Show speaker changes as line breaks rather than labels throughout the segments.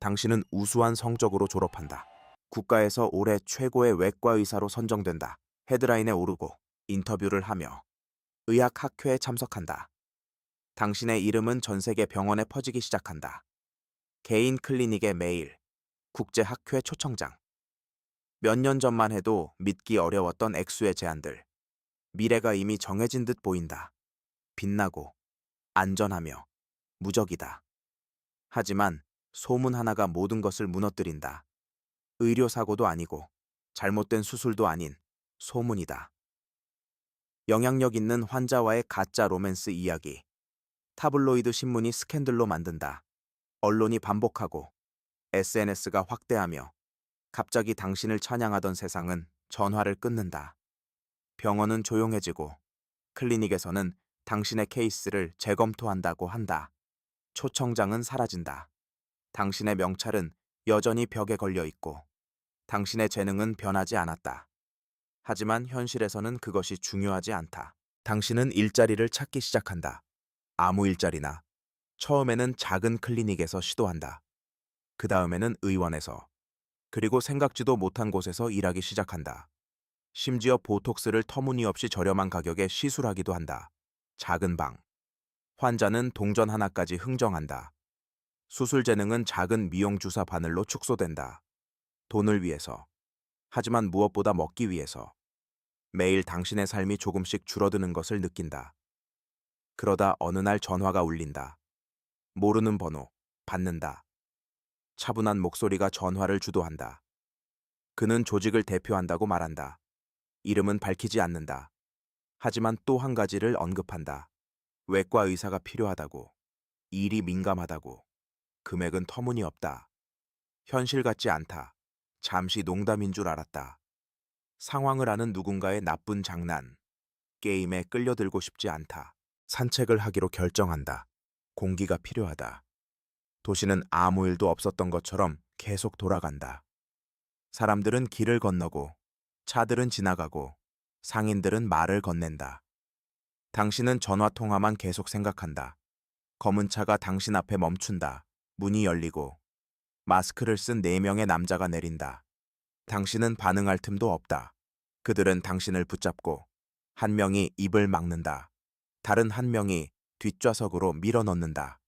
당신은 우수한 성적으로 졸업한다. 국가에서 올해 최고의 외과 의사로 선정된다. 헤드라인에 오르고 인터뷰를 하며 의학학회에 참석한다. 당신의 이름은 전 세계 병원에 퍼지기 시작한다. 개인 클리닉의 메일, 국제학회 초청장. 몇 년 전만 해도 믿기 어려웠던 액수의 제안들. 미래가 이미 정해진 듯 보인다. 빛나고 안전하며 무적이다. 하지만 소문 하나가 모든 것을 무너뜨린다. 의료사고도 아니고 잘못된 수술도 아닌 소문이다. 영향력 있는 환자와의 가짜 로맨스 이야기. 타블로이드 신문이 스캔들로 만든다. 언론이 반복하고 SNS가 확대하며 갑자기 당신을 찬양하던 세상은 전화를 끊는다. 병원은 조용해지고 클리닉에서는 당신의 케이스를 재검토한다고 한다. 초청장은 사라진다. 당신의 명찰은 여전히 벽에 걸려 있고 당신의 재능은 변하지 않았다. 하지만 현실에서는 그것이 중요하지 않다. 당신은 일자리를 찾기 시작한다. 아무 일자리나. 처음에는 작은 클리닉에서 시도한다. 그 다음에는 의원에서, 그리고 생각지도 못한 곳에서 일하기 시작한다. 심지어 보톡스를 터무니없이 저렴한 가격에 시술하기도 한다. 작은 방. 환자는 동전 하나까지 흥정한다. 수술 재능은 작은 미용 주사 바늘로 축소된다. 돈을 위해서. 하지만 무엇보다 먹기 위해서. 매일 당신의 삶이 조금씩 줄어드는 것을 느낀다. 그러다 어느 날 전화가 울린다. 모르는 번호, 받는다. 차분한 목소리가 전화를 주도한다. 그는 조직을 대표한다고 말한다. 이름은 밝히지 않는다. 하지만 또 한 가지를 언급한다. 외과 의사가 필요하다고. 일이 민감하다고. 금액은 터무니없다. 현실 같지 않다. 잠시 농담인 줄 알았다. 상황을 아는 누군가의 나쁜 장난. 게임에 끌려들고 싶지 않다. 산책을 하기로 결정한다. 공기가 필요하다. 도시는 아무 일도 없었던 것처럼 계속 돌아간다. 사람들은 길을 건너고, 차들은 지나가고, 상인들은 말을 건넨다. 당신은 전화 통화만 계속 생각한다. 검은 차가 당신 앞에 멈춘다. 문이 열리고, 마스크를 쓴 4명의 남자가 내린다. 당신은 반응할 틈도 없다. 그들은 당신을 붙잡고, 한 명이 입을 막는다. 다른 한 명이 뒷좌석으로 밀어넣는다.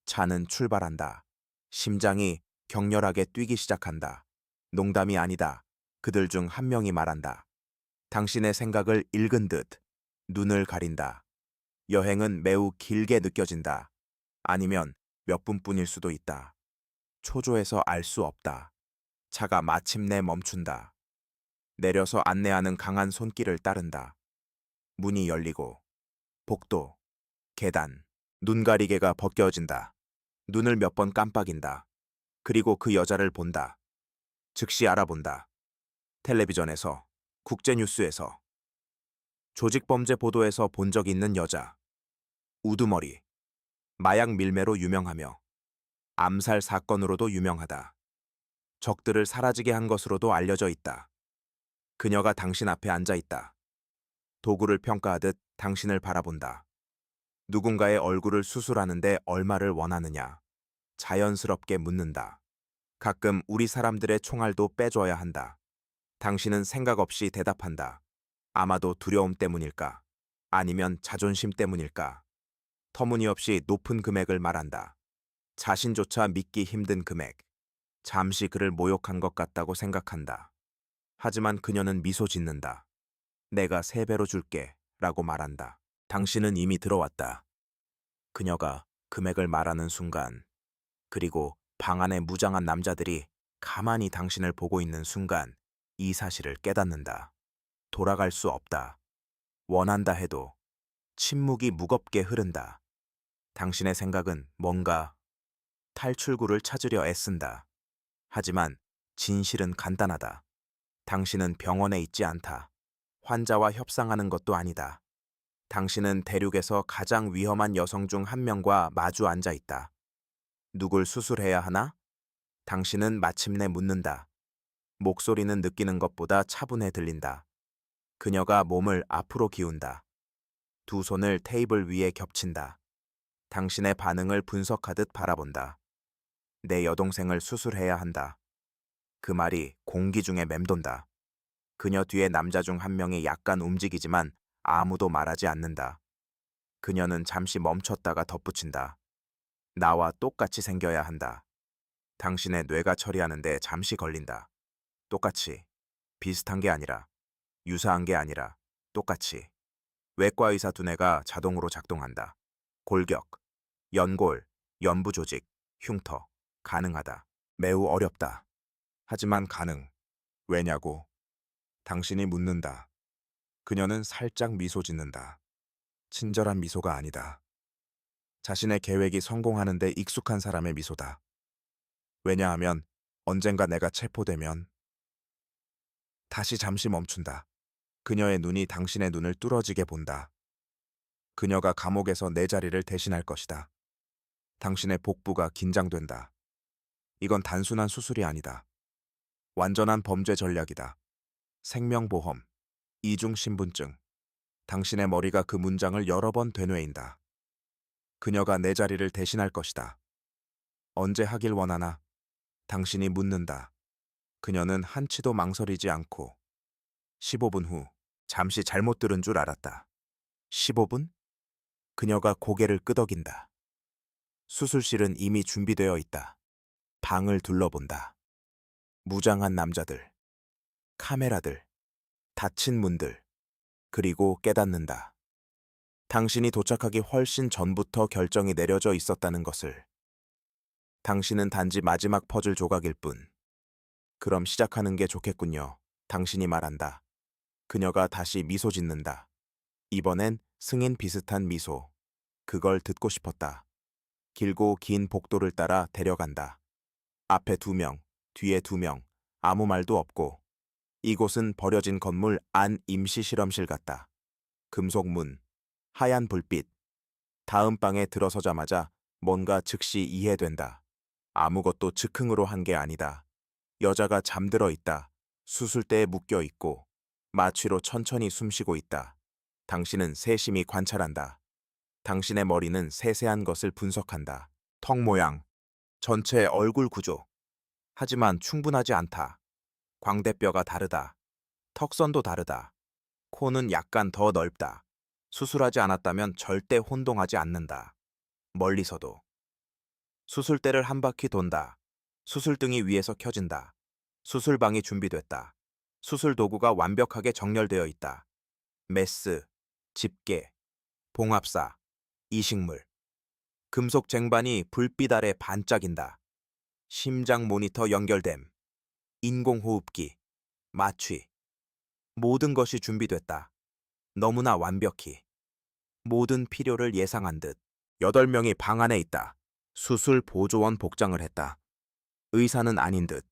차는 출발한다. 심장이 격렬하게 뛰기 시작한다. 농담이 아니다. 그들 중 한 명이 말한다. 당신의 생각을 읽은 듯 눈을 가린다. 여행은 매우 길게 느껴진다. 아니면 몇 분뿐일 수도 있다. 초조해서 알 수 없다. 차가 마침내 멈춘다. 내려서 안내하는 강한 손길을 따른다. 문이 열리고 복도, 계단, 눈가리개가 벗겨진다. 눈을 몇 번 깜빡인다. 그리고 그 여자를 본다. 즉시 알아본다. 텔레비전에서, 국제뉴스에서, 조직범죄 보도에서 본 적 있는 여자. 우두머리, 마약 밀매로 유명하며 암살 사건으로도 유명하다. 적들을 사라지게 한 것으로도 알려져 있다. 그녀가 당신 앞에 앉아 있다. 도구를 평가하듯 당신을 바라본다. 누군가의 얼굴을 수술하는데 얼마를 원하느냐. 자연스럽게 묻는다. 가끔 우리 사람들의 총알도 빼줘야 한다. 당신은 생각 없이 대답한다. 아마도 두려움 때문일까? 아니면 자존심 때문일까? 터무니없이 높은 금액을 말한다. 자신조차 믿기 힘든 금액. 잠시 그를 모욕한 것 같다고 생각한다. 하지만 그녀는 미소 짓는다. 내가 3배로 줄게 라고 말한다. 당신은 이미 들어왔다. 그녀가 금액을 말하는 순간, 그리고 방 안에 무장한 남자들이 가만히 당신을 보고 있는 순간 이 사실을 깨닫는다. 돌아갈 수 없다. 원한다 해도 침묵이 무겁게 흐른다. 당신의 생각은 뭔가 탈출구를 찾으려 애쓴다. 하지만 진실은 간단하다. 당신은 병원에 있지 않다. 환자와 협상하는 것도 아니다. 당신은 대륙에서 가장 위험한 여성 중 한 명과 마주 앉아 있다. 누굴 수술해야 하나? 당신은 마침내 묻는다. 목소리는 느끼는 것보다 차분해 들린다. 그녀가 몸을 앞으로 기운다. 두 손을 테이블 위에 겹친다. 당신의 반응을 분석하듯 바라본다. 내 여동생을 수술해야 한다. 그 말이 공기 중에 맴돈다. 그녀 뒤에 남자 중 한 명이 약간 움직이지만 아무도 말하지 않는다. 그녀는 잠시 멈췄다가 덧붙인다. 나와 똑같이 생겨야 한다. 당신의 뇌가 처리하는데 잠시 걸린다. 똑같이. 비슷한 게 아니라, 유사한 게 아니라, 똑같이. 외과 의사 두뇌가 자동으로 작동한다. 골격, 연골, 연부 조직, 흉터. 가능하다. 매우 어렵다. 하지만 가능. 왜냐고? 당신이 묻는다. 그녀는 살짝 미소 짓는다. 친절한 미소가 아니다. 자신의 계획이 성공하는데 익숙한 사람의 미소다. 왜냐하면 언젠가 내가 체포되면 다시 잠시 멈춘다. 그녀의 눈이 당신의 눈을 뚫어지게 본다. 그녀가 감옥에서 내 자리를 대신할 것이다. 당신의 복부가 긴장된다. 이건 단순한 수술이 아니다. 완전한 범죄 전략이다. 생명보험, 이중신분증. 당신의 머리가 그 문장을 여러 번 되뇌인다. 그녀가 내 자리를 대신할 것이다. 언제 하길 원하나? 당신이 묻는다. 그녀는 한치도 망설이지 않고 15분 후 잠시 잘못 들은 줄 알았다. 15분? 그녀가 고개를 끄덕인다. 수술실은 이미 준비되어 있다. 방을 둘러본다. 무장한 남자들, 카메라들, 닫힌 문들, 그리고 깨닫는다. 당신이 도착하기 훨씬 전부터 결정이 내려져 있었다는 것을. 당신은 단지 마지막 퍼즐 조각일 뿐. 그럼 시작하는 게 좋겠군요. 당신이 말한다. 그녀가 다시 미소 짓는다. 이번엔 승인 비슷한 미소. 그걸 듣고 싶었다. 길고 긴 복도를 따라 데려간다. 앞에 2명, 뒤에 2명, 아무 말도 없고. 이곳은 버려진 건물 안 임시 실험실 같다. 금속 문, 하얀 불빛. 다음 방에 들어서자마자 뭔가 즉시 이해된다. 아무것도 즉흥으로 한 게 아니다. 여자가 잠들어 있다. 수술대에 묶여 있고 마취로 천천히 숨쉬고 있다. 당신은 세심히 관찰한다. 당신의 머리는 세세한 것을 분석한다. 턱 모양, 전체 얼굴 구조. 하지만 충분하지 않다. 광대뼈가 다르다. 턱선도 다르다. 코는 약간 더 넓다. 수술하지 않았다면 절대 혼동하지 않는다. 멀리서도. 수술대를 한 바퀴 돈다. 수술등이 위에서 켜진다. 수술방이 준비됐다. 수술 도구가 완벽하게 정렬되어 있다. 메스, 집게, 봉합사, 이식물. 금속 쟁반이 불빛 아래 반짝인다. 심장 모니터 연결됨. 인공호흡기, 마취. 모든 것이 준비됐다. 너무나 완벽히. 모든 필요를 예상한 듯. 8명이 방 안에 있다. 수술 보조원 복장을 했다. 의사는 아닌 듯.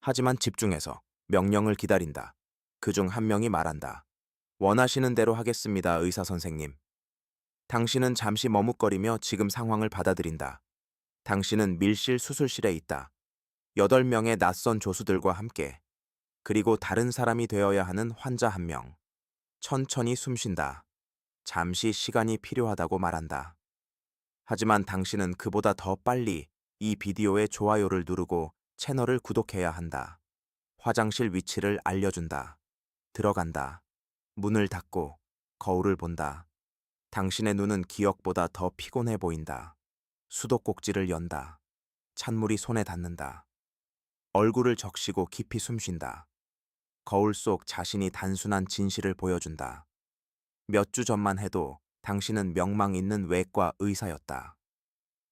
하지만 집중해서 명령을 기다린다. 그중 한 명이 말한다. 원하시는 대로 하겠습니다, 의사 선생님. 당신은 잠시 머뭇거리며 지금 상황을 받아들인다. 당신은 밀실 수술실에 있다. 8명의 낯선 조수들과 함께. 그리고 다른 사람이 되어야 하는 환자 1명. 천천히 숨쉰다. 잠시 시간이 필요하다고 말한다. 하지만 당신은 그보다 더 빨리 이 비디오에 좋아요를 누르고 채널을 구독해야 한다. 화장실 위치를 알려준다. 들어간다. 문을 닫고 거울을 본다. 당신의 눈은 기억보다 더 피곤해 보인다. 수도꼭지를 연다. 찬물이 손에 닿는다. 얼굴을 적시고 깊이 숨쉰다. 거울 속 자신이 단순한 진실을 보여준다. 몇 주 전만 해도 당신은 명망 있는 외과 의사였다.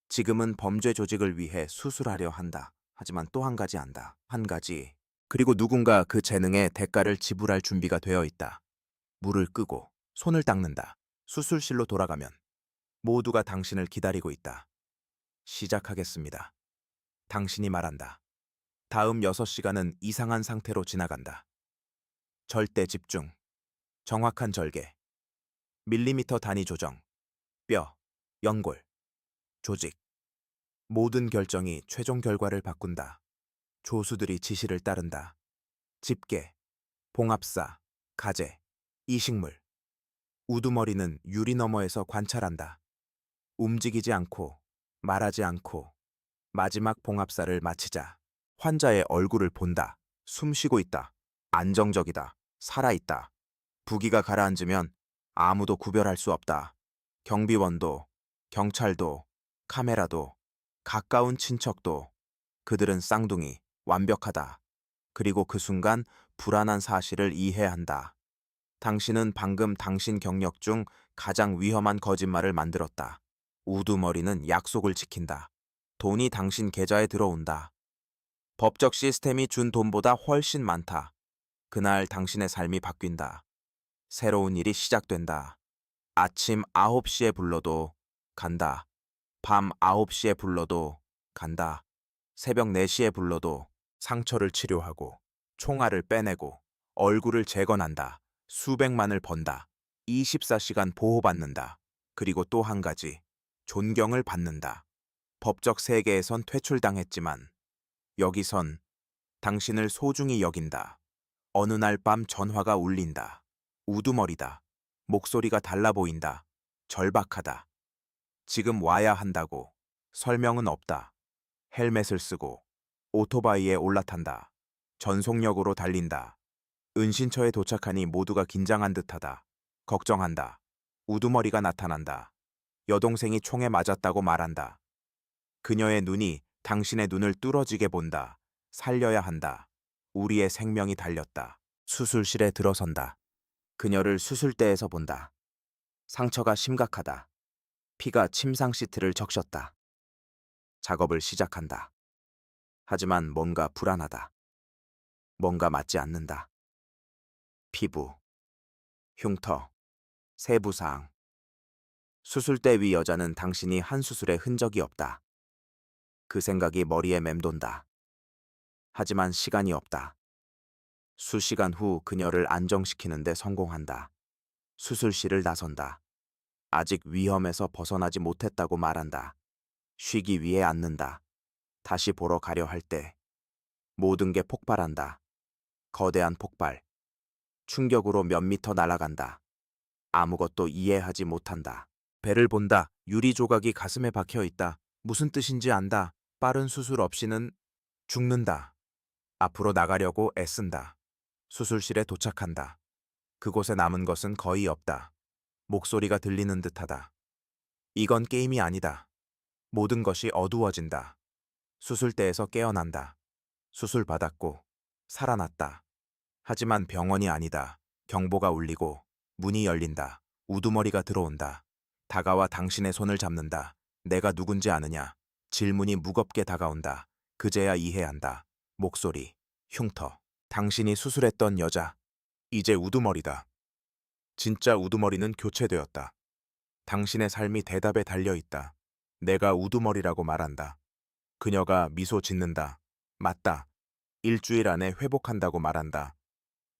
지금은 범죄 조직을 위해 수술하려 한다. 하지만 또 한 가지 안다. 한 가지. 그리고 누군가 그 재능에 대가를 지불할 준비가 되어 있다. 물을 끄고 손을 닦는다. 수술실로 돌아가면 모두가 당신을 기다리고 있다. 시작하겠습니다. 당신이 말한다. 다음 6시간은 이상한 상태로 지나간다. 절대 집중. 정확한 절개. 밀리미터 단위 조정. 뼈, 연골, 조직. 모든 결정이 최종 결과를 바꾼다. 조수들이 지시를 따른다. 집게, 봉합사, 가재, 이식물. 우두머리는 유리 너머에서 관찰한다. 움직이지 않고, 말하지 않고, 마지막 봉합사를 마치자 환자의 얼굴을 본다. 숨 쉬고 있다. 안정적이다. 살아있다. 부기가 가라앉으면 아무도 구별할 수 없다. 경비원도, 경찰도, 카메라도, 가까운 친척도. 그들은 쌍둥이, 완벽하다. 그리고 그 순간 불안한 사실을 이해한다. 당신은 방금 당신 경력 중 가장 위험한 거짓말을 만들었다. 우두머리는 약속을 지킨다. 돈이 당신 계좌에 들어온다. 법적 시스템이 준 돈보다 훨씬 많다. 그날 당신의 삶이 바뀐다. 새로운 일이 시작된다. 아침 9시에 불러도 간다. 밤 9시에 불러도 간다. 새벽 4시에 불러도 상처를 치료하고 총알을 빼내고 얼굴을 재건한다. 수백만을 번다. 24시간 보호받는다. 그리고 또 한 가지, 존경을 받는다. 법적 세계에선 퇴출당했지만 여기선 당신을 소중히 여긴다. 어느 날 밤 전화가 울린다. 우두머리다. 목소리가 달라 보인다. 절박하다. 지금 와야 한다고. 설명은 없다. 헬멧을 쓰고 오토바이에 올라탄다. 전속력으로 달린다. 은신처에 도착하니 모두가 긴장한 듯하다. 걱정한다. 우두머리가 나타난다. 여동생이 총에 맞았다고 말한다. 그녀의 눈이 당신의 눈을 뚫어지게 본다. 살려야 한다. 우리의 생명이 달렸다. 수술실에 들어선다. 그녀를 수술대에서 본다. 상처가 심각하다. 피가 침상 시트를 적셨다. 작업을 시작한다. 하지만 뭔가 불안하다. 뭔가 맞지 않는다. 피부, 흉터, 세부사항. 수술대 위 여자는 당신이 한 수술에 흔적이 없다. 그 생각이 머리에 맴돈다. 하지만 시간이 없다. 수시간 후 그녀를 안정시키는데 성공한다. 수술실을 나선다. 아직 위험에서 벗어나지 못했다고 말한다. 쉬기 위해 앉는다. 다시 보러 가려 할 때 모든 게 폭발한다. 거대한 폭발. 충격으로 몇 미터 날아간다. 아무것도 이해하지 못한다. 배를 본다. 유리 조각이 가슴에 박혀 있다. 무슨 뜻인지 안다. 빠른 수술 없이는 죽는다. 앞으로 나가려고 애쓴다. 수술실에 도착한다. 그곳에 남은 것은 거의 없다. 목소리가 들리는 듯하다. 이건 게임이 아니다. 모든 것이 어두워진다. 수술대에서 깨어난다. 수술 받았고 살아났다. 하지만 병원이 아니다. 경보가 울리고 문이 열린다. 우두머리가 들어온다. 다가와 당신의 손을 잡는다. 내가 누군지 아느냐? 질문이 무겁게 다가온다. 그제야 이해한다. 목소리, 흉터. 당신이 수술했던 여자. 이제 우두머리다. 진짜 우두머리는 교체되었다. 당신의 삶이 대답에 달려있다. 내가 우두머리라고 말한다. 그녀가 미소 짓는다. 맞다. 일주일 안에 회복한다고 말한다.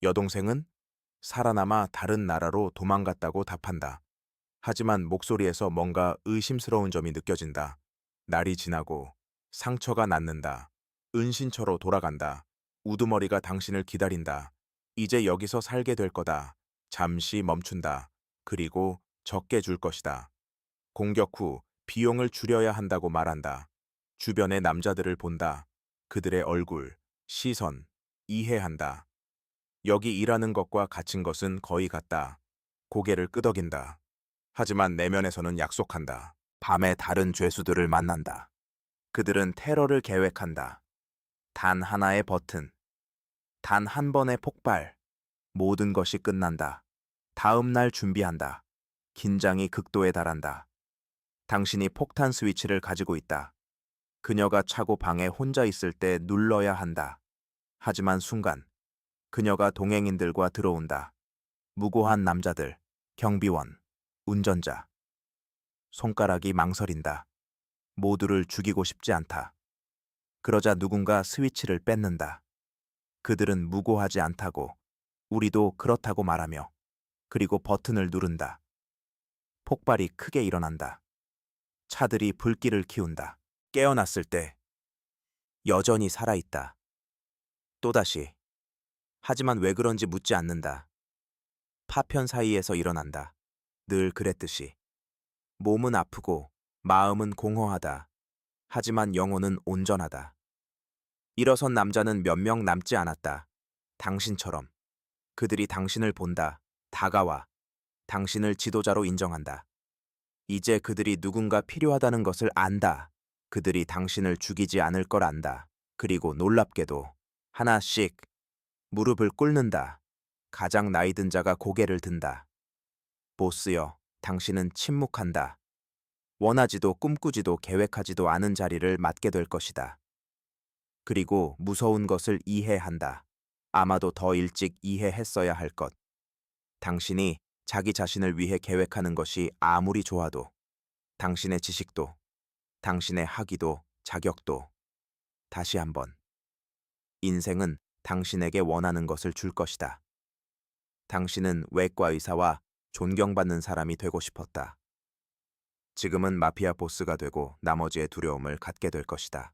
여동생은 살아남아 다른 나라로 도망갔다고 답한다. 하지만 목소리에서 뭔가 의심스러운 점이 느껴진다. 날이 지나고 상처가 낫는다. 은신처로 돌아간다. 우두머리가 당신을 기다린다. 이제 여기서 살게 될 거다. 잠시 멈춘다. 그리고 적게 줄 것이다. 공격 후 비용을 줄여야 한다고 말한다. 주변의 남자들을 본다. 그들의 얼굴, 시선, 이해한다. 여기 일하는 것과 갇힌 것은 거의 같다. 고개를 끄덕인다. 하지만 내면에서는 약속한다. 밤에 다른 죄수들을 만난다. 그들은 테러를 계획한다. 단 하나의 버튼. 단 한 번의 폭발. 모든 것이 끝난다. 다음 날 준비한다. 긴장이 극도에 달한다. 당신이 폭탄 스위치를 가지고 있다. 그녀가 차고 방에 혼자 있을 때 눌러야 한다. 하지만 순간 그녀가 동행인들과 들어온다. 무고한 남자들, 경비원, 운전자. 손가락이 망설인다. 모두를 죽이고 싶지 않다. 그러자 누군가 스위치를 뺏는다. 그들은 무고하지 않다고, 우리도 그렇다고 말하며, 그리고 버튼을 누른다. 폭발이 크게 일어난다. 차들이 불길을 키운다. 깨어났을 때 여전히 살아있다. 또다시. 하지만 왜 그런지 묻지 않는다. 파편 사이에서 일어난다. 늘 그랬듯이. 몸은 아프고 마음은 공허하다. 하지만 영혼은 온전하다. 일어선 남자는 몇 명 남지 않았다. 당신처럼. 그들이 당신을 본다. 다가와. 당신을 지도자로 인정한다. 이제 그들이 누군가 필요하다는 것을 안다. 그들이 당신을 죽이지 않을 걸 안다. 그리고 놀랍게도 하나씩 무릎을 꿇는다. 가장 나이 든 자가 고개를 든다. 보스여, 당신은 침묵한다. 원하지도 꿈꾸지도 계획하지도 않은 자리를 맡게 될 것이다. 그리고 무서운 것을 이해한다. 아마도 더 일찍 이해했어야 할 것. 당신이 자기 자신을 위해 계획하는 것이 아무리 좋아도, 당신의 지식도, 당신의 학위도, 자격도, 다시 한번. 인생은 당신에게 원하는 것을 줄 것이다. 당신은 외과 의사와 존경받는 사람이 되고 싶었다. 지금은 마피아 보스가 되고 나머지의 두려움을 갖게 될 것이다.